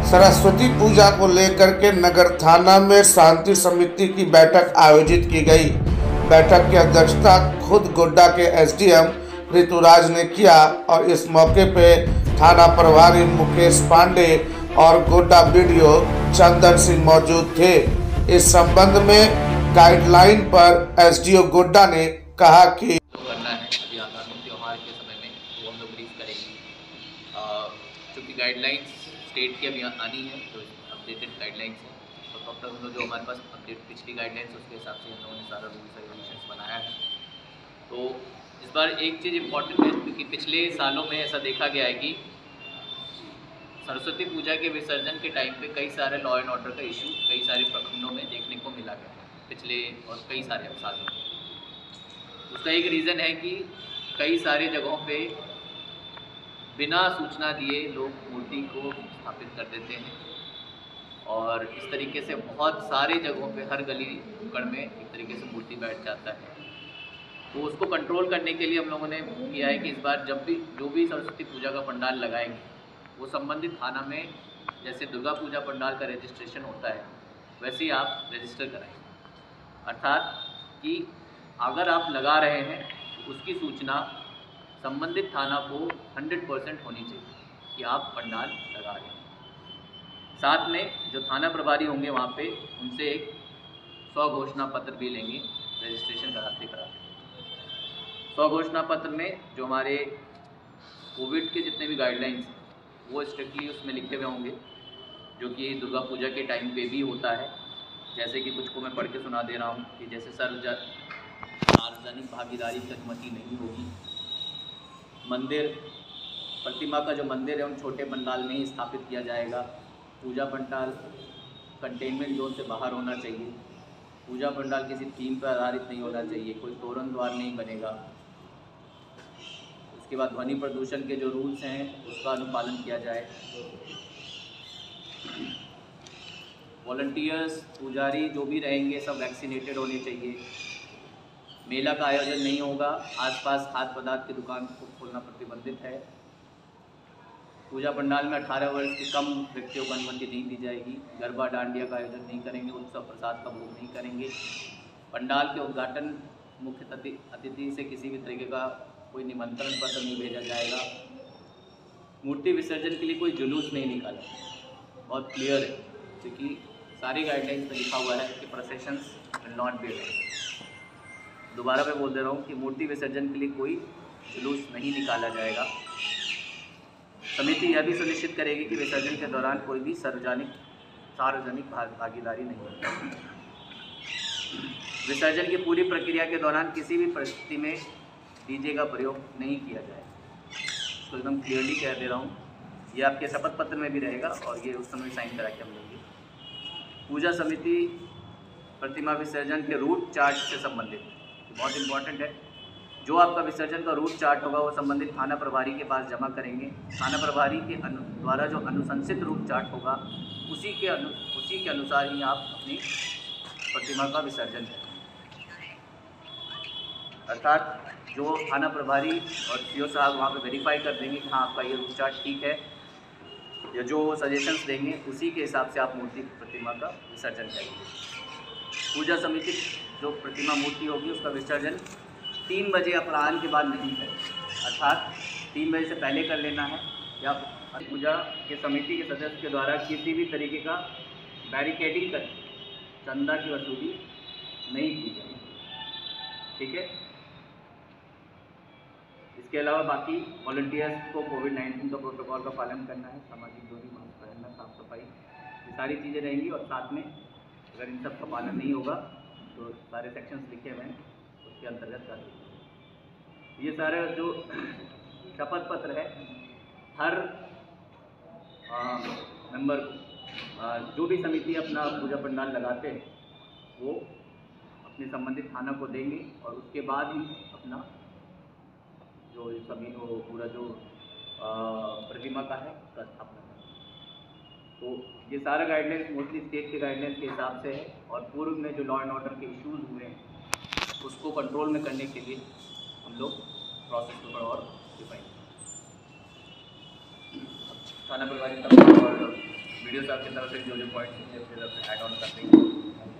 सरस्वती पूजा को लेकर के नगर थाना में शांति समिति की बैठक आयोजित की गई। बैठक की अध्यक्षता खुद गोड्डा के एसडीएम ऋतुराज ने किया और इस मौके पे थाना प्रभारी मुकेश पांडे और गोड्डा बीडीओ चंदन सिंह मौजूद थे। इस संबंध में गाइडलाइन पर एसडीओ गोड्डा ने कहा कि करना है अभी आगामी त्यौहार के समय में वो हम लोग ब्रीफ करेंगे। चूँकि गाइडलाइंस स्टेट की अभी आनी है तो अपडेटेड गाइडलाइंस है तो प्रॉपर जो हमारे पास अपडेट पिछली गाइडलाइंस उसके हिसाब से हम लोगों ने सारा रूल्स रेगुलेशंस बनाया है। तो इस बार एक चीज़ इम्पॉर्टेंट है क्योंकि पिछले सालों में ऐसा देखा गया है कि सरस्वती पूजा के विसर्जन के टाइम पे कई सारे लॉ एंड ऑर्डर का इशू कई सारे प्रखंडों में देखने को मिला गया पिछले और कई सारे सालों में। उसका एक रीज़न है कि कई सारे जगहों पे बिना सूचना दिए लोग मूर्ति को स्थापित कर देते हैं और इस तरीके से बहुत सारे जगहों पे हर गली नुक्कड़ में एक तरीके से मूर्ति बैठ जाता है। तो उसको कंट्रोल करने के लिए हम लोगों ने किया है कि इस बार जब भी जो भी सरस्वती पूजा का पंडाल लगाएंगे वो संबंधित थाना में जैसे दुर्गा पूजा पंडाल का रजिस्ट्रेशन होता है वैसे ही आप रजिस्टर कराएं। अर्थात कि अगर आप लगा रहे हैं तो उसकी सूचना संबंधित थाना को 100% होनी चाहिए कि आप पंडाल लगा रहे हैं। साथ में जो थाना प्रभारी होंगे वहाँ पे उनसे एक स्वघोषणा पत्र भी लेंगे रजिस्ट्रेशन कराते कराते। स्वघोषणा पत्र में जो हमारे कोविड के जितने भी गाइडलाइंस हैं वो स्ट्रिक्टली उसमें लिखे हुए होंगे जो कि दुर्गा पूजा के टाइम पे भी होता है। जैसे कि कुछ को मैं पढ़ के सुना दे रहा हूँ कि जैसे सार्वजनिक भागीदारी की अनुमति नहीं होगी। मंदिर प्रतिमा का जो मंदिर है उन छोटे पंडाल में ही स्थापित किया जाएगा। पूजा पंडाल कंटेनमेंट जोन से बाहर होना चाहिए। पूजा पंडाल किसी थीम पर आधारित नहीं होना चाहिए। कोई तोरण द्वार नहीं बनेगा। उसके बाद ध्वनि प्रदूषण के जो रूल्स हैं उसका अनुपालन किया जाए। वॉलंटियर्स पुजारी जो भी रहेंगे सब वैक्सीनेटेड होने चाहिए। मेला का आयोजन नहीं होगा। आसपास खाद्य पदार्थ की दुकान को खोलना प्रतिबंधित है। पूजा पंडाल में 18 वर्ष के कम व्यक्तियों को अनुमति नहीं दी जाएगी। गरबा डांडिया का आयोजन नहीं करेंगे। उत्सव प्रसाद का भोग नहीं करेंगे। पंडाल के उद्घाटन मुख्य अतिथि से किसी भी तरीके का कोई निमंत्रण पत्र नहीं भेजा जाएगा। मूर्ति विसर्जन के लिए कोई जुलूस नहीं निकाला। बहुत क्लियर है क्योंकि सारी गाइडलाइंस में लिखा हुआ है कि processions will not be allowed. दोबारा मैं बोल दे रहा हूँ कि मूर्ति विसर्जन के लिए कोई जुलूस नहीं निकाला जाएगा। समिति यह भी सुनिश्चित करेगी कि विसर्जन के दौरान कोई भी सार्वजनिक भागीदारी नहीं होगी। विसर्जन की पूरी प्रक्रिया के दौरान किसी भी परिस्थिति में डीजे का प्रयोग नहीं किया जाएगा। तो एकदम क्लियरली कह दे रहा हूँ। ये आपके शपथ पत्र में भी रहेगा और ये उस समय साइन करा के हम लेंगे। पूजा समिति प्रतिमा विसर्जन के रूट चार्ट से संबंधित बहुत इंपॉर्टेंट है। जो आपका विसर्जन का रूट चार्ट होगा वो संबंधित थाना प्रभारी के पास जमा करेंगे। थाना प्रभारी के द्वारा जो अनुशंसित रूट चार्ट होगा उसी के अनुसार ही आप अपनी प्रतिमा का विसर्जन करेंगे। अर्थात जो थाना प्रभारी और सीओ साहब वहाँ पे वेरीफाई कर देंगे कि हाँ आपका ये रूट चार्ट ठीक है या जो सजेशंस देंगे उसी के हिसाब से आप मूर्ति प्रतिमा का विसर्जन करेंगे। पूजा समिति जो प्रतिमा मूर्ति होगी उसका विसर्जन 3 बजे अपराह्न के बाद नहीं करें। अर्थात 3 बजे से पहले कर लेना है या पूजा के समिति के सदस्य के द्वारा किसी भी तरीके का बैरिकेडिंग कर चंदा की वसूली नहीं की जाए। ठीक है। इसके अलावा बाकी वॉलंटियर्स को कोविड-19 का प्रोटोकॉल का पालन करना है। सामाजिक दूरी, मास्क पहनना, साफ सफाई, ये सारी चीज़ें रहेंगी। और साथ में अगर इन सब का पालन नहीं होगा तो सारे सेक्शंस लिखे हुए हैं उसके अंतर्गत कर। ये सारा जो शपथ पत्र है हर मेंबर को जो भी समिति अपना पूजा पंडाल लगाते हैं वो अपने संबंधित थाना को देंगे और उसके बाद ही अपना जो सभी वो पूरा जो प्रतिमा का है उसका स्थापना करें। तो ये सारा गाइडलाइंस मोस्टली स्टेट के गाइडलाइंस के हिसाब से है और पूर्व में जो लॉ एंड ऑर्डर के इश्यूज हुए हैं उसको कंट्रोल में करने के लिए हम लोग प्रोसेस को थोड़ा और डिफाइन थाना प्रभारी और वीडियो साहब की तरफ से जो पॉइंट्स होंगे अपनी तरफ से ऐड ऑन कर देंगे।